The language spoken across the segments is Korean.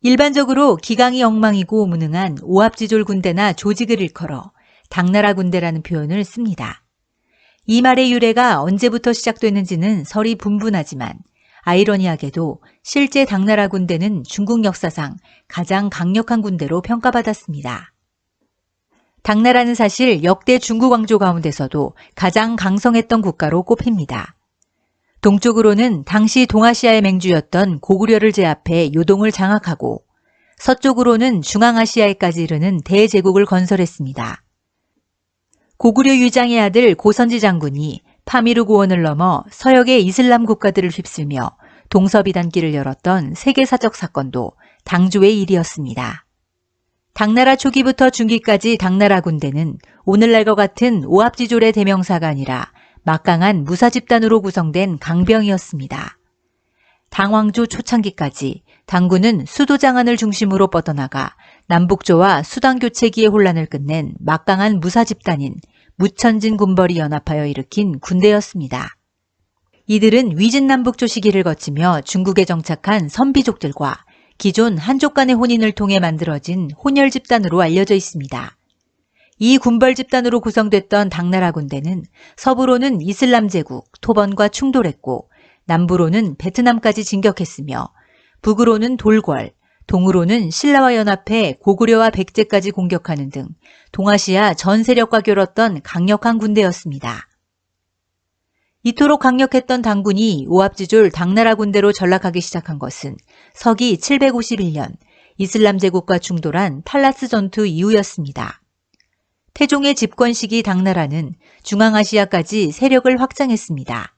일반적으로 기강이 엉망이고 무능한 오합지졸 군대나 조직을 일컬어 당나라 군대라는 표현을 씁니다. 이 말의 유래가 언제부터 시작됐는지는 설이 분분하지만 아이러니하게도 실제 당나라 군대는 중국 역사상 가장 강력한 군대로 평가받았습니다. 당나라는 사실 역대 중국 왕조 가운데서도 가장 강성했던 국가로 꼽힙니다. 동쪽으로는 당시 동아시아의 맹주였던 고구려를 제압해 요동을 장악하고 서쪽으로는 중앙아시아에까지 이르는 대제국을 건설했습니다. 고구려 유장의 아들 고선지 장군이 파미르 고원을 넘어 서역의 이슬람 국가들을 휩쓸며 동서비단길을 열었던 세계사적 사건도 당조의 일이었습니다. 당나라 초기부터 중기까지 당나라 군대는 오늘날과 같은 오합지졸의 대명사가 아니라 막강한 무사집단으로 구성된 강병이었습니다. 당왕조 초창기까지 당군은 수도 장안을 중심으로 뻗어나가 남북조와 수당 교체기의 혼란을 끝낸 막강한 무사집단인 무천진 군벌이 연합하여 일으킨 군대였습니다. 이들은 위진남북조 시기를 거치며 중국에 정착한 선비족들과 기존 한족 간의 혼인을 통해 만들어진 혼혈 집단으로 알려져 있습니다. 이 군벌 집단으로 구성됐던 당나라 군대는 서부로는 이슬람 제국 토번과 충돌했고 남부로는 베트남까지 진격했으며 북으로는 돌궐, 동으로는 신라와 연합해 고구려와 백제까지 공격하는 등 동아시아 전 세력과 겨뤘던 강력한 군대였습니다. 이토록 강력했던 당군이 오합지졸 당나라 군대로 전락하기 시작한 것은 서기 751년 이슬람 제국과 충돌한 탈라스 전투 이후였습니다. 태종의 집권 시기 당나라는 중앙아시아까지 세력을 확장했습니다.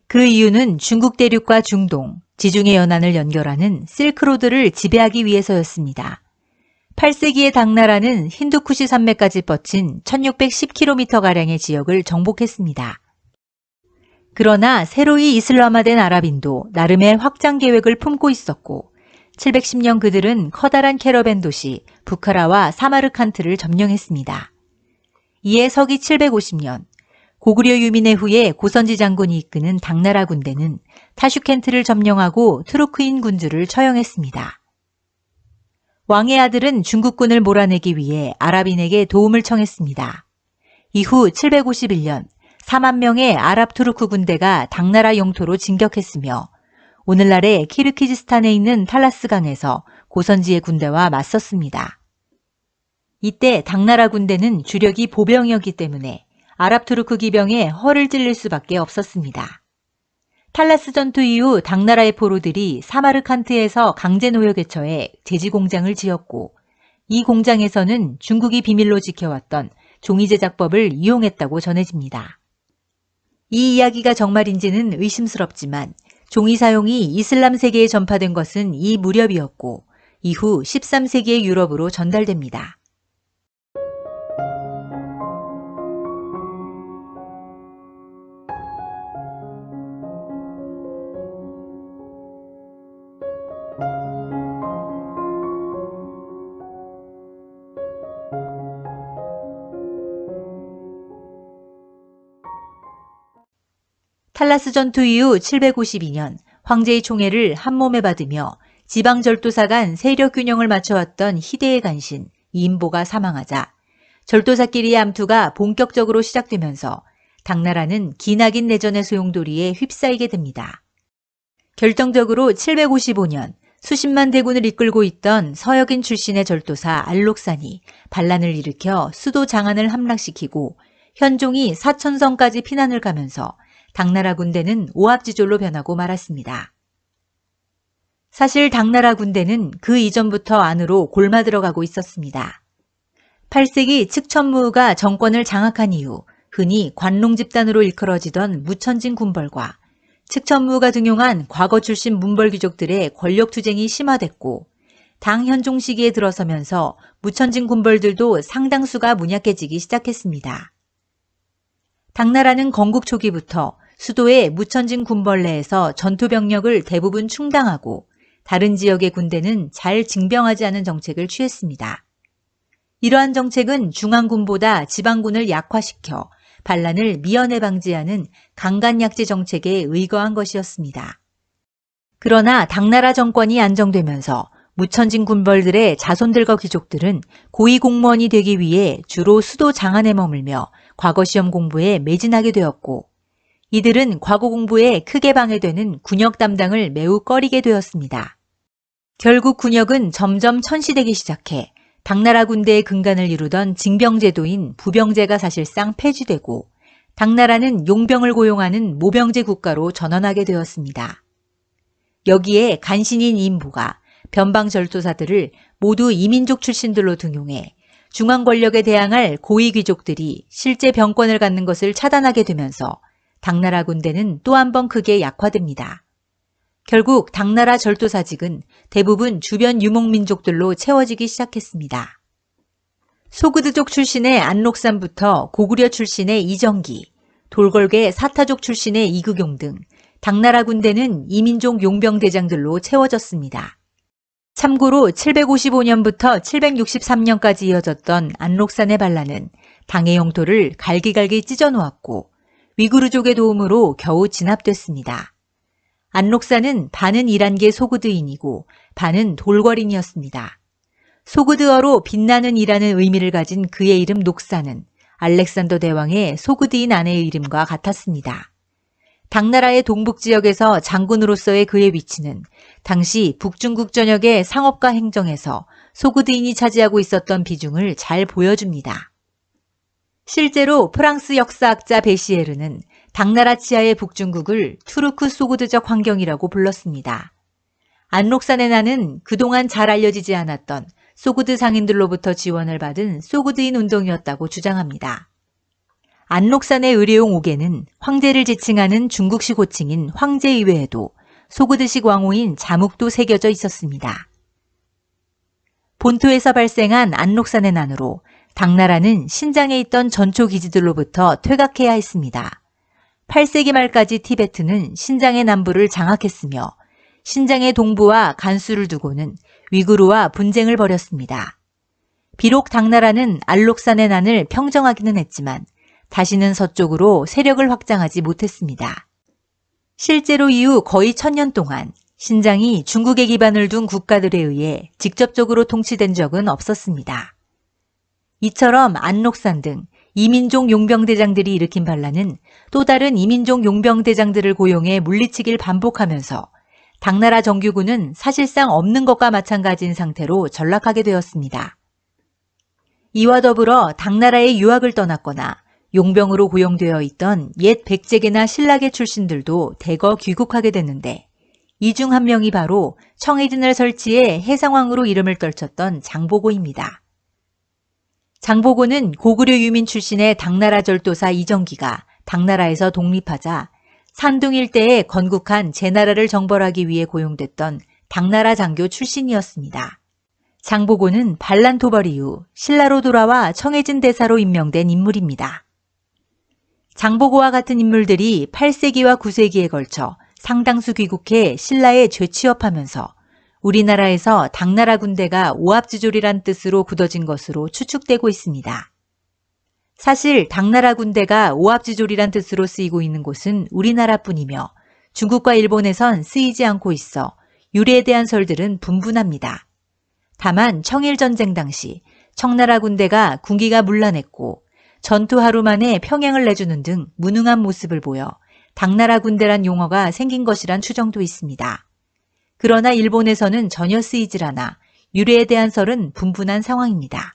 그 이유는 중국 대륙과 중동, 지중해 연안을 연결하는 실크로드를 지배하기 위해서였습니다. 8세기의 당나라는 힌두쿠시 산맥까지 뻗친 1610km가량의 지역을 정복했습니다. 그러나 새로이 이슬람화된 아랍인도 나름의 확장 계획을 품고 있었고 710년 그들은 커다란 캐러밴 도시 부카라와 사마르칸트를 점령했습니다. 이에 서기 750년 고구려 유민회 후에 고선지 장군이 이끄는 당나라 군대는 타슈켄트를 점령하고 투르크인 군주를 처형했습니다. 왕의 아들은 중국군을 몰아내기 위해 아랍인에게 도움을 청했습니다. 이후 751년 4만 명의 아랍 투르크 군대가 당나라 영토로 진격했으며 오늘날의 키르키즈스탄에 있는 탈라스강에서 고선지의 군대와 맞섰습니다. 이때 당나라 군대는 주력이 보병이었기 때문에 아랍 투르크 기병에 허를 찔릴 수밖에 없었습니다. 탈라스 전투 이후 당나라의 포로들이 사마르칸트에서 강제 노역 개처해 제지 공장을 지었고 이 공장에서는 중국이 비밀로 지켜왔던 종이 제작법을 이용했다고 전해집니다. 이 이야기가 정말인지는 의심스럽지만 종이 사용이 이슬람 세계에 전파된 것은 이 무렵이었고 이후 13세기의 유럽으로 전달됩니다. 탈라스 전투 이후 752년 황제의 총애를 한몸에 받으며 지방절도사 간 세력 균형을 맞춰왔던 희대의 간신 이인보가 사망하자 절도사끼리의 암투가 본격적으로 시작되면서 당나라는 기나긴 내전의 소용돌이에 휩싸이게 됩니다. 결정적으로 755년 수십만 대군을 이끌고 있던 서역인 출신의 절도사 알록산이 반란을 일으켜 수도 장안을 함락시키고 현종이 사천성까지 피난을 가면서 당나라 군대는 오합지졸로 변하고 말았습니다. 사실 당나라 군대는 그 이전부터 안으로 골마 들어가고 있었습니다. 8세기 측천무가 정권을 장악한 이후 흔히 관롱 집단으로 일컬어지던 무천진 군벌과 측천무가 등용한 과거 출신 문벌 귀족들의 권력 투쟁이 심화됐고 당 현종 시기에 들어서면서 무천진 군벌들도 상당수가 문약해지기 시작했습니다. 당나라는 건국 초기부터 수도의 무천진 군벌 내에서 전투 병력을 대부분 충당하고 다른 지역의 군대는 잘 징병하지 않은 정책을 취했습니다. 이러한 정책은 중앙군보다 지방군을 약화시켜 반란을 미연에 방지하는 강간약제 정책에 의거한 것이었습니다. 그러나 당나라 정권이 안정되면서 무천진 군벌들의 자손들과 귀족들은 고위공무원이 되기 위해 주로 수도 장안에 머물며 과거시험 공부에 매진하게 되었고, 이들은 과거 공부에 크게 방해되는 군역 담당을 매우 꺼리게 되었습니다. 결국 군역은 점점 천시되기 시작해 당나라 군대의 근간을 이루던 징병제도인 부병제가 사실상 폐지되고, 당나라는 용병을 고용하는 모병제 국가로 전환하게 되었습니다. 여기에 간신인 인부가 변방 절도사들을 모두 이민족 출신들로 등용해 중앙 권력에 대항할 고위 귀족들이 실제 병권을 갖는 것을 차단하게 되면서 당나라 군대는 또 한 번 크게 약화됩니다. 결국 당나라 절도사직은 대부분 주변 유목민족들로 채워지기 시작했습니다. 소그드족 출신의 안록산부터 고구려 출신의 이정기, 돌궐계 사타족 출신의 이극용 등 당나라 군대는 이민족 용병대장들로 채워졌습니다. 참고로 755년부터 763년까지 이어졌던 안록산의 반란은 당의 영토를 갈기갈기 찢어놓았고, 위구르족의 도움으로 겨우 진압됐습니다. 안록산은 반은 이란계 소그드인이고 반은 돌궐인이었습니다. 소그드어로 빛나는이라는 의미를 가진 그의 이름 녹산은 알렉산더 대왕의 소그드인 아내의 이름과 같았습니다. 당나라의 동북지역에서 장군으로서의 그의 위치는 당시 북중국 전역의 상업과 행정에서 소그드인이 차지하고 있었던 비중을 잘 보여줍니다. 실제로 프랑스 역사학자 베시에르는 당나라 치하의 북중국을 투르크 소그드적 환경이라고 불렀습니다. 안록산의 난은 그동안 잘 알려지지 않았던 소그드 상인들로부터 지원을 받은 소그드인 운동이었다고 주장합니다. 안록산의 의뢰용 옥에는 황제를 지칭하는 중국식 호칭인 황제 이외에도 소그드식 왕호인 자묵도 새겨져 있었습니다. 본토에서 발생한 안록산의 난으로 당나라는 신장에 있던 전초 기지들로부터 퇴각해야 했습니다. 8세기 말까지 티베트는 신장의 남부를 장악했으며 신장의 동부와 간수를 두고는 위구르와 분쟁을 벌였습니다. 비록 당나라는 안록산의 난을 평정하기는 했지만 다시는 서쪽으로 세력을 확장하지 못했습니다. 실제로 이후 거의 1000년 동안 신장이 중국에 기반을 둔 국가들에 의해 직접적으로 통치된 적은 없었습니다. 이처럼 안록산 등 이민족 용병대장들이 일으킨 반란은 또 다른 이민족 용병대장들을 고용해 물리치기를 반복하면서 당나라 정규군은 사실상 없는 것과 마찬가지인 상태로 전락하게 되었습니다. 이와 더불어 당나라의 유학을 떠났거나 용병으로 고용되어 있던 옛 백제계나 신라계 출신들도 대거 귀국하게 됐는데, 이 중 한 명이 바로 청해진을 설치해 해상왕으로 이름을 떨쳤던 장보고입니다. 장보고는 고구려 유민 출신의 당나라 절도사 이정기가 당나라에서 독립하자 산둥 일대에 건국한 제나라를 정벌하기 위해 고용됐던 당나라 장교 출신이었습니다. 장보고는 반란 토벌 이후 신라로 돌아와 청해진 대사로 임명된 인물입니다. 장보고와 같은 인물들이 8세기와 9세기에 걸쳐 상당수 귀국해 신라에 죄취업하면서 우리나라에서 당나라 군대가 오합지졸이란 뜻으로 굳어진 것으로 추측되고 있습니다. 사실 당나라 군대가 오합지졸이란 뜻으로 쓰이고 있는 곳은 우리나라뿐이며 중국과 일본에선 쓰이지 않고 있어 유래에 대한 설들은 분분합니다. 다만 청일전쟁 당시 청나라 군대가 군기가 문란했고 전투 하루 만에 평양을 내주는 등 무능한 모습을 보여 당나라 군대란 용어가 생긴 것이란 추정도 있습니다. 그러나 일본에서는 전혀 쓰이질 않아 유래에 대한 설은 분분한 상황입니다.